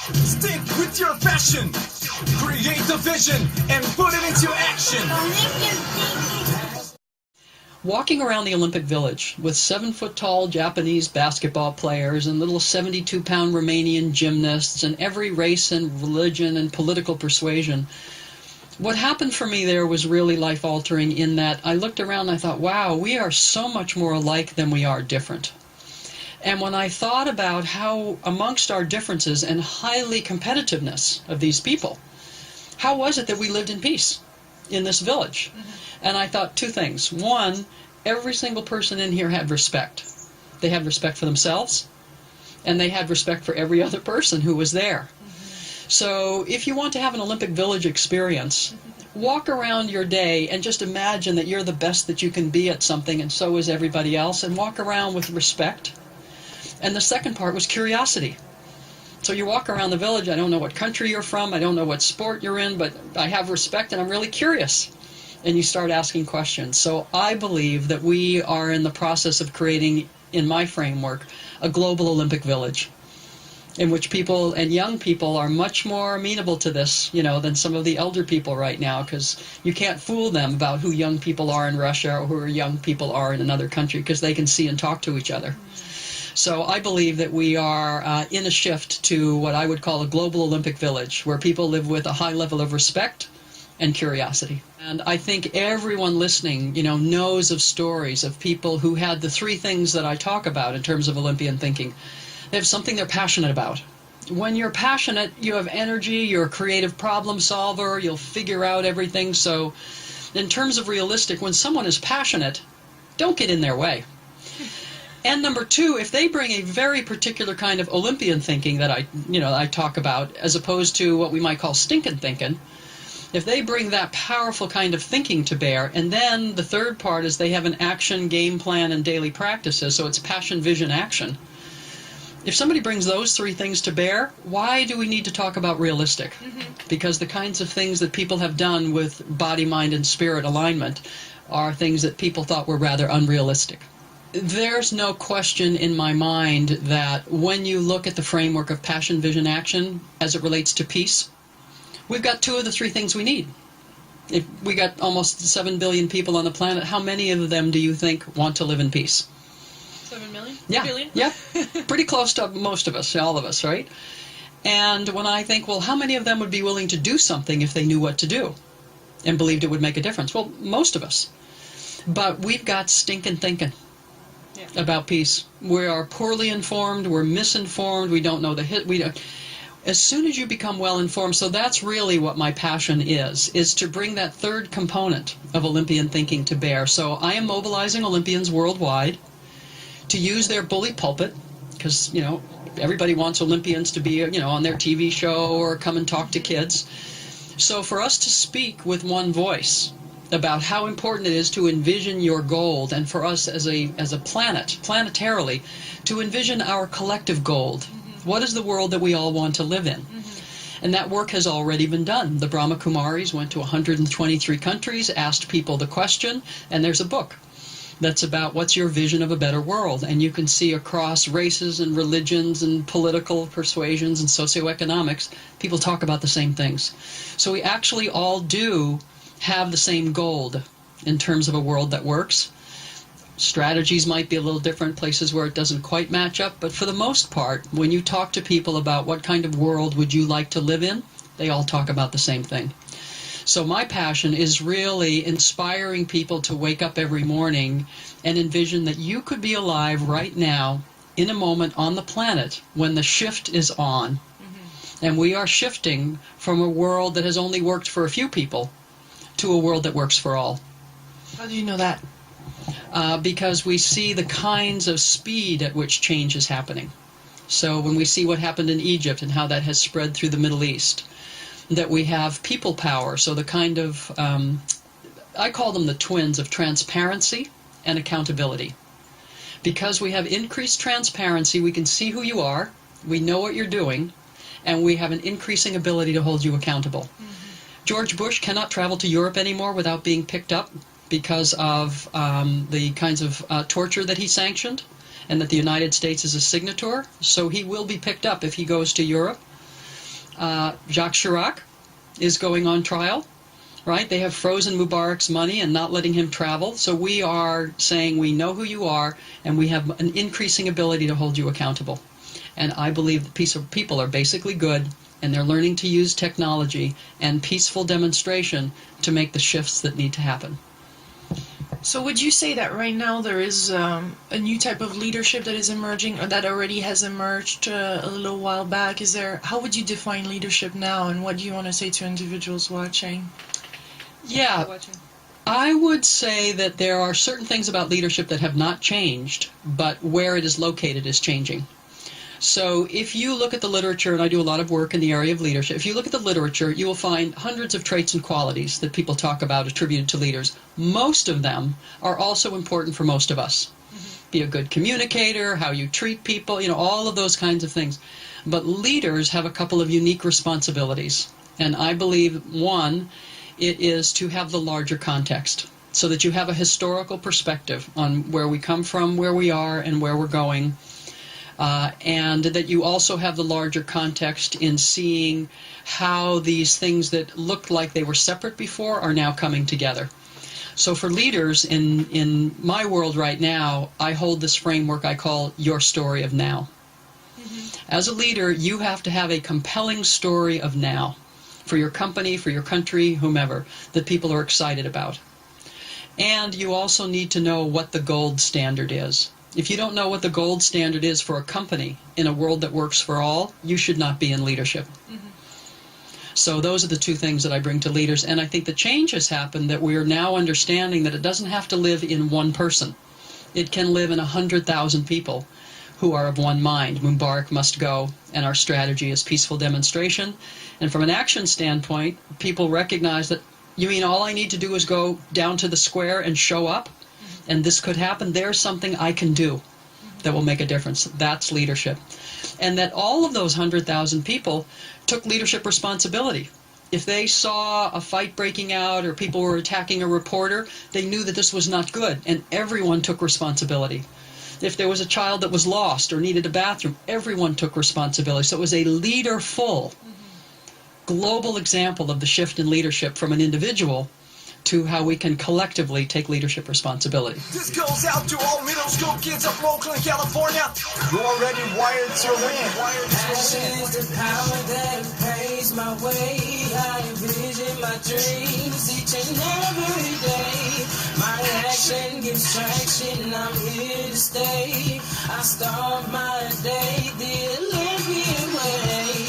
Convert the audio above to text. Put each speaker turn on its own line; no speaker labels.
Stick with your passion. Create the vision and put it into action.
Olympian thinking.
Walking around the Olympic Village with 7-foot-tall Japanese basketball players and little 72-pound Romanian gymnasts and every race and religion and political persuasion, what happened for me there was really life-altering in that I looked around and I thought, wow, we are so much more alike than we are different. And when I thought about how amongst our differences and highly competitiveness of these people, how was it that we lived in peace in this village? And I thought two things. One, every single person in here had respect. They had respect for themselves, and they had respect for every other person who was there. So if you want to have an Olympic Village experience, walk around your day and just imagine that you're the best that you can be at something, and so is everybody else, and walk around with respect. And the second part was curiosity. So you walk around the village, I don't know what country you're from, I don't know what sport you're in, but I have respect and I'm really curious. And you start asking questions. So I believe that we are in the process of creating, in my framework, a global Olympic Village in which people and young people are much more amenable to this, than some of the elder people right now, because you can't fool them about who young people are in Russia or who young people are in another country, because they can see and talk to each other. So I believe that we are in a shift to what I would call a global Olympic Village, where people live with a high level of respect and curiosity. And I think everyone listening, knows of stories of people who had the three things that I talk about in terms of Olympian thinking. They have something they're passionate about. When you're passionate, you have energy, you're a creative problem solver, you'll figure out everything. So in terms of realistic, when someone is passionate, don't get in their way. And number two, if they bring a very particular kind of Olympian thinking that I talk about, as opposed to what we might call stinking thinking, if they bring that powerful kind of thinking to bear, and then the third part is they have an action, game plan, and daily practices, so it's passion, vision, action. If somebody brings those three things to bear, why do we need to talk about realistic? Because the kinds of things that people have done with body, mind, and spirit alignment are things that people thought were rather unrealistic. There's no question in my mind that when you look at the framework of passion, vision, action as it relates to peace, we've got two of the three things we need. If we got almost 7 billion people on the planet, how many of them do you think want to live in peace?
7 million?
Yeah,
Billion?
yeah, pretty close to most of us, all of us, right? And when I think, well, how many of them would be willing to do something if they knew what to do and believed it would make a difference? Well, most of us. But we've got stinking thinking about peace. We are poorly informed, we're misinformed, we don't know the hit. As soon as you become well informed, so that's really what my passion is to bring that third component of Olympian thinking to bear. So I am mobilizing Olympians worldwide to use their bully pulpit, because everybody wants Olympians to be on their TV show or come and talk to kids. So for us to speak with one voice about how important it is to envision your goal, and for us as a planet, planetarily, to envision our collective goal. What is the world that we all want to live in? And that work has already been done. The Brahma Kumaris went to 123 countries, asked people the question, and there's a book that's about what's your vision of a better world. And you can see across races and religions and political persuasions and socioeconomics, people talk about the same things. So we actually all do have the same goal in terms of a world that works. Strategies might be a little different, places where it doesn't quite match up, but for the most part, when you talk to people about what kind of world would you like to live in, they all talk about the same thing. So my passion is really inspiring people to wake up every morning and envision that you could be alive right now in a moment on the planet when the shift is on. And we are shifting from a world that has only worked for a few people to a world that works for all.
How do you know that?
Because we see the kinds of speed at which change is happening. So when we see what happened in Egypt and how that has spread through the Middle East, that we have people power, so the kind of, I call them the twins of transparency and accountability. Because we have increased transparency, we can see who you are, we know what you're doing, and we have an increasing ability to hold you accountable. George Bush cannot travel to Europe anymore without being picked up because of the kinds of torture that he sanctioned, and that the United States is a signator. So he will be picked up if he goes to Europe. Jacques Chirac is going on trial, right? They have frozen Mubarak's money and not letting him travel. So we are saying we know who you are, and we have an increasing ability to hold you accountable. And I believe the people are basically good, and they're learning to use technology and peaceful demonstration to make the shifts that need to happen.
So would you say that right now there is a new type of leadership that is emerging, or that already has emerged a little while back? How would you define leadership now, and what do you want to say to individuals watching?
Yeah, I would say that there are certain things about leadership that have not changed, but where it is located is changing. So if you look at the literature, and I do a lot of work in the area of leadership, if you look at the literature, you will find hundreds of traits and qualities that people talk about attributed to leaders. Most of them are also important for most of us. Be a good communicator, how you treat people, all of those kinds of things. But leaders have a couple of unique responsibilities. And I believe, one, it is to have the larger context, so that you have a historical perspective on where we come from, where we are, and where we're going. And that you also have the larger context in seeing how these things that looked like they were separate before are now coming together. So for leaders in my world right now, I hold this framework I call your story of now. As a leader, you have to have a compelling story of now for your company, for your country, whomever, that people are excited about. And you also need to know what the gold standard is. If you don't know what the gold standard is for a company in a world that works for all, you should not be in leadership. So those are the two things that I bring to leaders. And I think the change has happened, that we are now understanding that it doesn't have to live in one person. It can live in 100,000 people who are of one mind. Mubarak must go, and our strategy is peaceful demonstration. And from an action standpoint, people recognize that, you mean all I need to do is go down to the square and show up? And this could happen. There's something I can do that will make a difference. That's leadership. And that all of those 100,000 people took leadership responsibility. If they saw a fight breaking out or people were attacking a reporter, they knew that this was not good, and everyone took responsibility. If there was a child that was lost or needed a bathroom, everyone took responsibility. So it was a leaderful, global example of the shift in leadership from an individual to how we can collectively take leadership responsibility.
This goes out to all middle school kids of Oakland, California. You're already wired to win.
Passion is the power that pays my way. I envision my dreams each and every day. My action gives traction, I'm here to stay. I start my day the Olympian way.